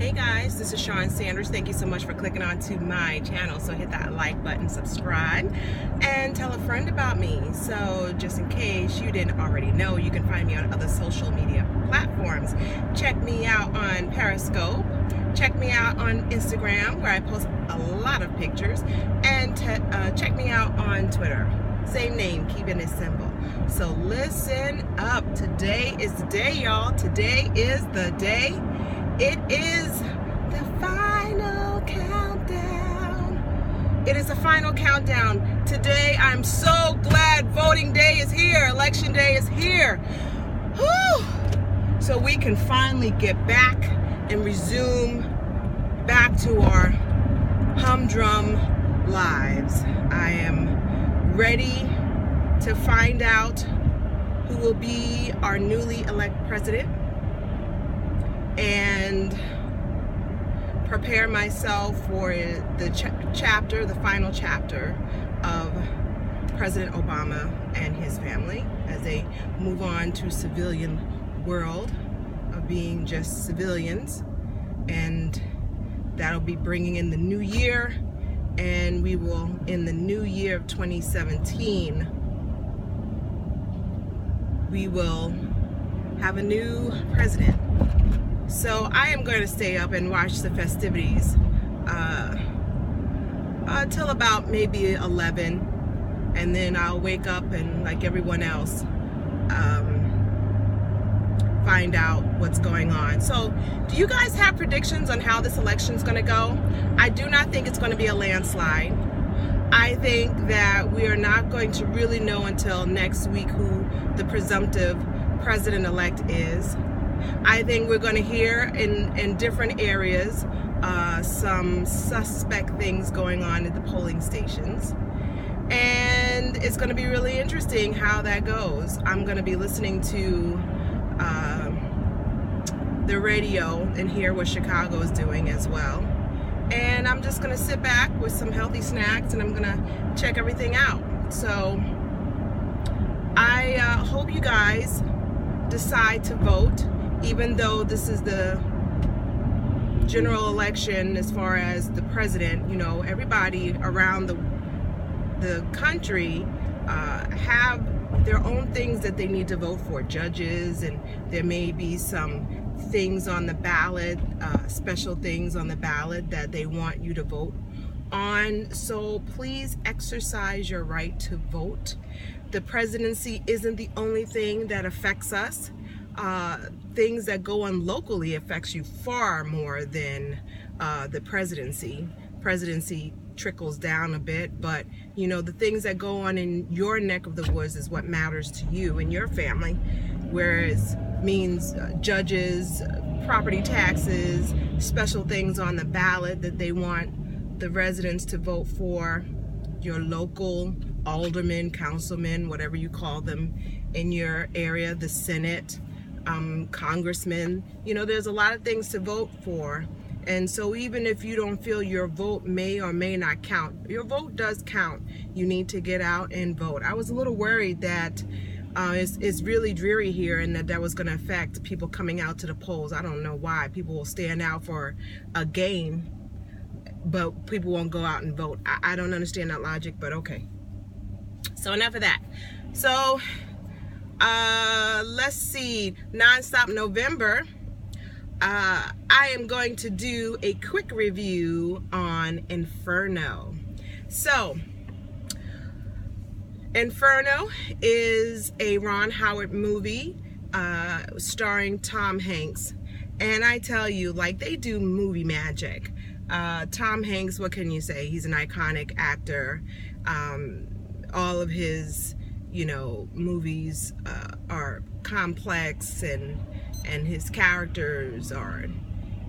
Hey guys, this is Shawn Sanders. Thank you so much for clicking on to my channel. So hit that like button, subscribe, and tell a friend about me. So just in case you didn't already know, you can find me on other social media platforms. Check me out on Periscope. Check me out on Instagram, where I post a lot of pictures. And check me out on Twitter. Same name, keeping it simple. So listen up. Today is the day, y'all. Today is the day. It is the final countdown. It is the final countdown. Today, I'm so glad voting day is here. Election day is here. Whew. So we can finally get back and resume back to our humdrum lives. I am ready to find out who will be our newly elected president and prepare myself for the the final chapter of President Obama and his family as they move on to civilian world of being just civilians. And that'll be bringing in the new year, and we will, in the new year of 2017, we will have a new president. So I am going to stay up and watch the festivities until about maybe 11, and then I'll wake up and, like everyone else, find out what's going on. So do you guys have predictions on how this election is going to go? I do not think it's going to be a landslide. I think that we are not going to really know until next week who the presumptive president-elect is. I think we're going to hear in different areas some suspect things going on at the polling stations. And it's going to be really interesting how that goes. I'm going to be listening to the radio and hear what Chicago is doing as well. And I'm just going to sit back with some healthy snacks and I'm going to check everything out. So I hope you guys decide to vote. Even though this is the general election as far as the president, you know, everybody around the country have their own things that they need to vote for, judges, and there may be some things on the ballot, special things on the ballot that they want you to vote on. So please exercise your right to vote. The presidency isn't the only thing that affects us. Things that go on locally affects you far more than the presidency. Presidency trickles down a bit, but you know, the things that go on in your neck of the woods is what matters to you and your family, whereas means judges, property taxes, special things on the ballot that they want the residents to vote for, your local aldermen, councilmen, whatever you call them in your area, the Senate, congressmen, you know, there's a lot of things to vote for. And so even if you don't feel your vote may or may not count, your vote does count. You need to get out and vote. I was a little worried that it's really dreary here and that was going to affect people coming out to the polls. I don't know why. People will stand out for a game, but people won't go out and vote. I don't understand that logic, but okay. So enough of that. So let's see, Nonstop November, I am going to do a quick review on Inferno. So Inferno is a Ron Howard movie starring Tom Hanks, and I tell you, like, they do movie magic. Tom Hanks, what can you say? He's an iconic actor. All of his, you know, movies are complex, and his characters are,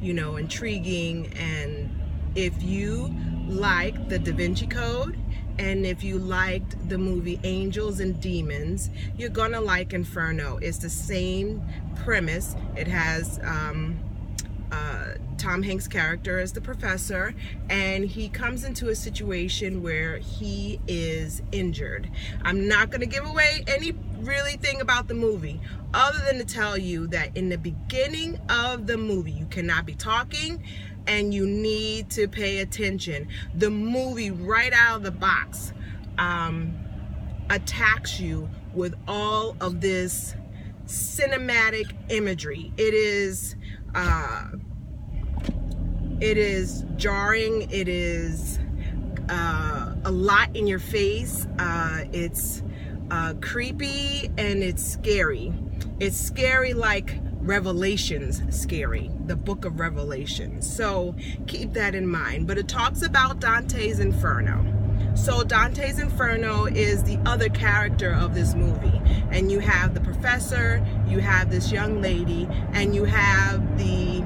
you know, intriguing. And if you like the Da Vinci Code, and if you liked the movie Angels and Demons, you're gonna like Inferno. It's the same premise. It has Tom Hanks' character as the professor, and he comes into a situation where he is injured. I'm not going to give away any really thing about the movie, other than to tell you that in the beginning of the movie, you cannot be talking and you need to pay attention. The movie right out of the box attacks you with all of this cinematic imagery. It is jarring. It is a lot in your face. It's creepy and it's scary. It's scary like Revelation's scary, the book of Revelation. So keep that in mind. But it talks about Dante's Inferno. So Dante's Inferno is the other character of this movie. And you have the professor, you have this young lady, and you have the,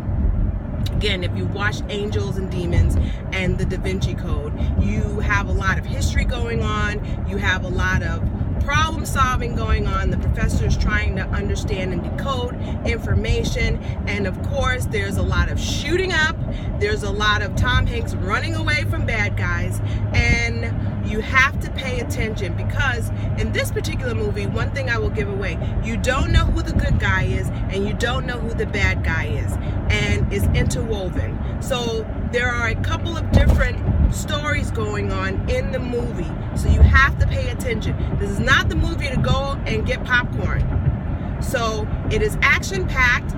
again, if you watch Angels and Demons and the Da Vinci Code, you have a lot of history going on. You have a lot of problem solving going on. The professor is trying to understand and decode information, and of course there's a lot of shooting up, there's a lot of Tom Hanks running away from bad guys, and you have to pay attention, because in this particular movie, one thing I will give away, you don't know who the good guy is and you don't know who the bad guy is, and it's interwoven. So there are a couple of different stories going on in the movie, so you have to pay attention. This is not the movie to go and get popcorn. So it is action-packed.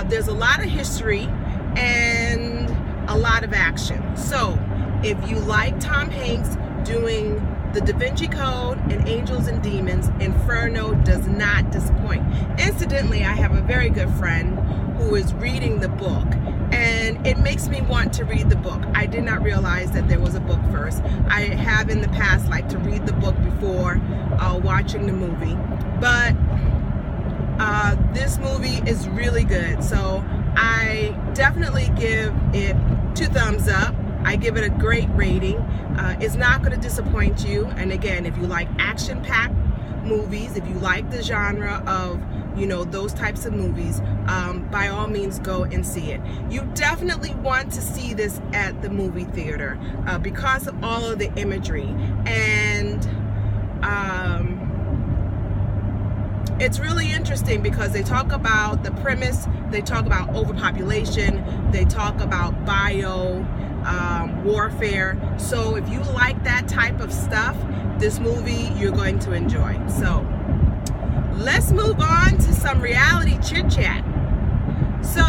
There's a lot of history and a lot of action. So if you like Tom Hanks doing the Da Vinci Code and Angels and Demons, Inferno does not disappoint. Incidentally, I have a very good friend who is reading the book, and it makes me want to read the book. I did not realize that there was a book first. I have in the past liked to read the book before watching the movie, but this movie is really good. So I definitely give it 2 thumbs up. I give it a great rating. It's not going to disappoint you. And again, if you like action-packed movies, if you like the genre of, you know, those types of movies, by all means go and see it. You definitely want to see this at the movie theater because of all of the imagery. And it's really interesting because they talk about the premise, they talk about overpopulation, they talk about bio warfare. So if you like that type of stuff, this movie you're going to enjoy. So let's move on to some reality chit chat. So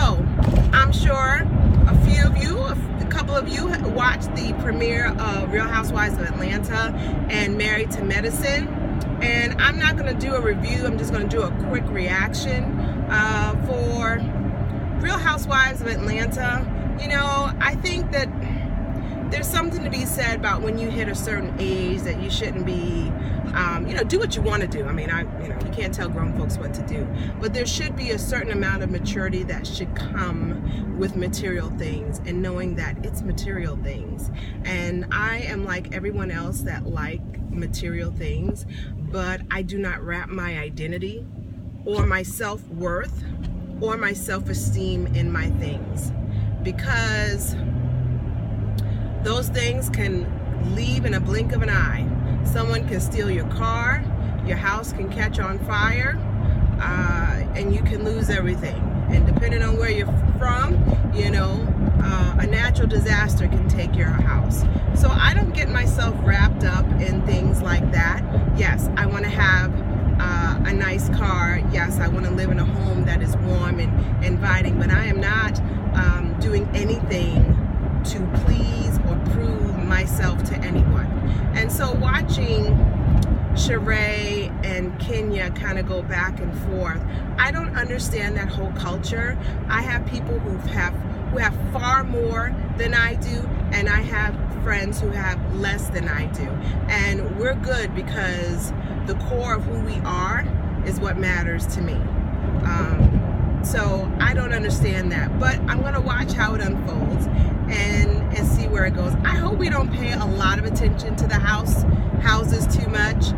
I'm sure a couple of you watched the premiere of Real Housewives of Atlanta and Married to Medicine, and I'm not going to do a review. I'm just going to do a quick reaction for Real Housewives of Atlanta. You know, I think that there's something to be said about when you hit a certain age that you shouldn't be, you know, do what you want to do. I mean, you can't tell grown folks what to do, but there should be a certain amount of maturity that should come with material things, and knowing that it's material things. And I am like everyone else that like material things, but I do not wrap my identity or my self-worth or my self-esteem in my things, because those things can leave in a blink of an eye. Someone can steal your car, your house can catch on fire, and you can lose everything. And depending on where you're from, you know, a natural disaster can take your house. So I don't get myself wrapped up in things like that. Yes, I want to have a nice car. Yes, I want to live in a home that is warm and inviting, but I am not doing anything to please or prove myself to anyone. And so watching Sheree and Kenya kind of go back and forth, I don't understand that whole culture. I have people who have far more than I do, and I have friends who have less than I do. And we're good because the core of who we are is what matters to me. So I don't understand that, but I'm going to watch how it unfolds and see where it goes. I hope we don't pay a lot of attention to the houses too much.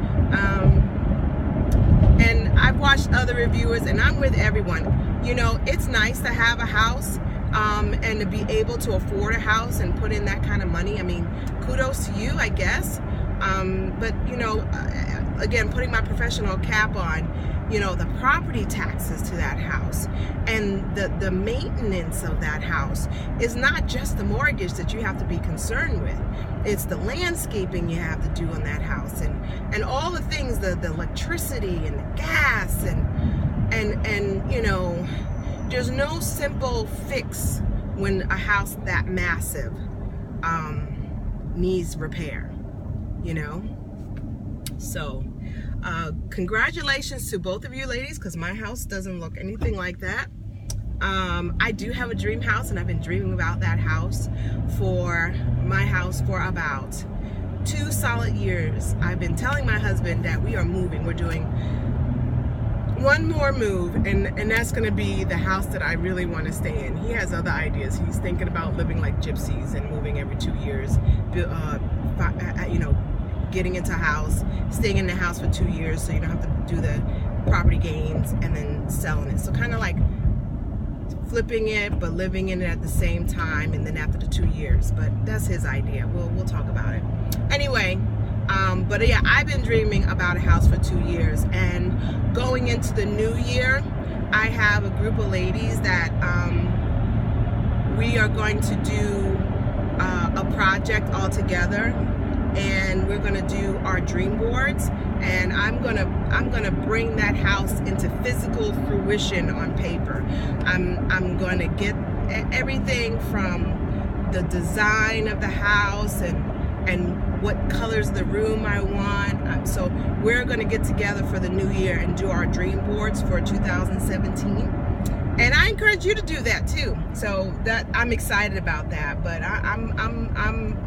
And I've watched other reviewers, and I'm with everyone. You know, it's nice to have a house and to be able to afford a house and put in that kind of money. I mean, kudos to you, I guess. But you know, again, putting my professional cap on, you know, the property taxes to that house and the maintenance of that house is not just the mortgage that you have to be concerned with. It's the landscaping you have to do on that house, and all the things, the electricity and the gas and you know, there's no simple fix when a house that massive needs repair, you know. So congratulations to both of you ladies, because my house doesn't look anything like that. I do have a dream house, and I've been dreaming about that house for about 2 solid years. I've been telling my husband that we are moving. We're doing one more move, and that's going to be the house that I really want to stay in. He has other ideas. He's thinking about living like gypsies and moving every 2 years, you know, getting into a house, staying in the house for 2 years so you don't have to do the property gains, and then selling it. So kind of like flipping it but living in it at the same time, and then after the 2 years. But that's his idea. We'll talk about it. Anyway, but yeah, I've been dreaming about a house for 2 years, and going into the new year, I have a group of ladies that we are going to do a project all together, and we're gonna do our dream boards, and I'm gonna bring that house into physical fruition on paper. I'm gonna get everything from the design of the house and what colors the room I want. So we're gonna get together for the new year and do our dream boards for 2017. And I encourage you to do that too. So that I'm excited about that. But I'm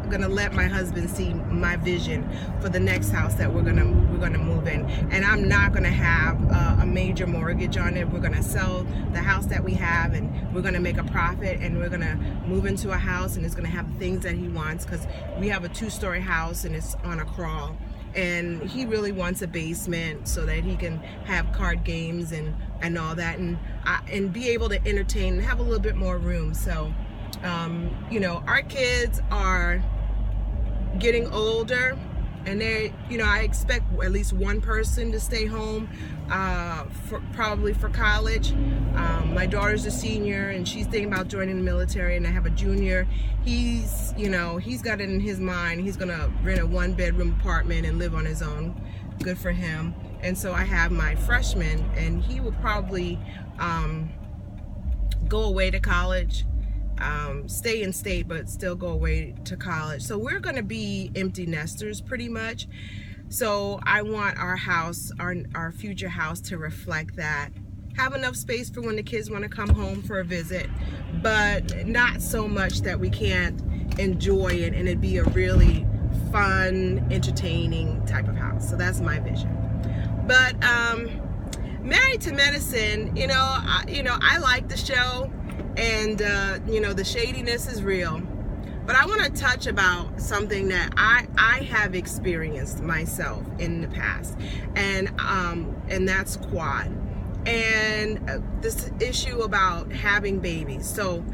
gonna let my husband see my vision for the next house that we're gonna move in. And I'm not gonna have a major mortgage on it. We're gonna sell the house that we have, and we're gonna make a profit, and we're gonna move into a house, and it's gonna have the things that he wants, because we have a 2-story house and it's on a crawl. And he really wants a basement so that he can have card games and all that, and be able to entertain and have a little bit more room. So you know, our kids are getting older, and they, you know, I expect at least one person to stay home probably for college. My daughter's a senior, and she's thinking about joining the military, and I have a junior. He's, you know, he's got it in his mind he's gonna rent a 1-bedroom apartment and live on his own. Good for him. And so I have my freshman, and he will probably go away to college, stay in state but still go away to college. So we're going to be empty nesters pretty much. So I want our house, our future house, to reflect that. Have enough space for when the kids want to come home for a visit, but not so much that we can't enjoy it and it'd be a really fun, entertaining type of house. So that's my vision. But Married to Medicine, you know, I like the show, and you know, the shadiness is real. But I want to touch about something that I have experienced myself in the past, and that's quad, and this issue about having babies. So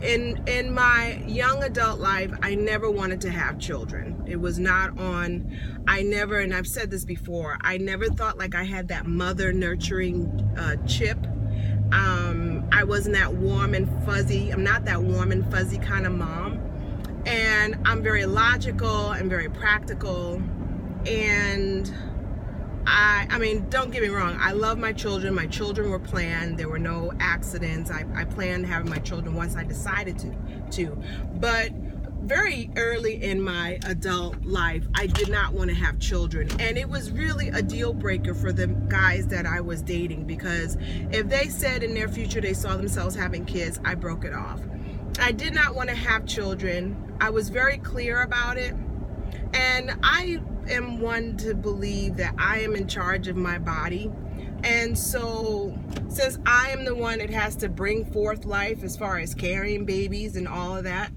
in my young adult life, I never wanted to have children. It was not on. I never, and I've said this before, I never thought like I had that mother nurturing chip. I wasn't that warm and fuzzy. I'm not that warm and fuzzy kind of mom. And I'm very logical and very practical. And I mean, don't get me wrong, I love my children. My children were planned. There were no accidents. I planned having my children once I decided to. But very early in my adult life, I did not want to have children, and it was really a deal breaker for the guys that I was dating, because if they said in their future they saw themselves having kids, I broke it off. I did not want to have children. I was very clear about it, and I am one to believe that I am in charge of my body. And so since I am the one that has to bring forth life as far as carrying babies and all of that,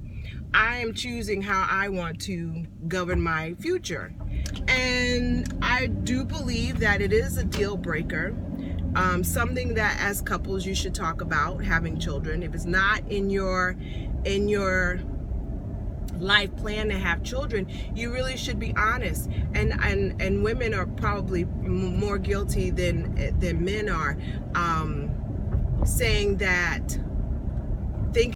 I am choosing how I want to govern my future. And I do believe that it is a deal breaker, something that as couples you should talk about, having children. If it's not in your life plan to have children, you really should be honest. And women are probably more guilty than men are, saying that think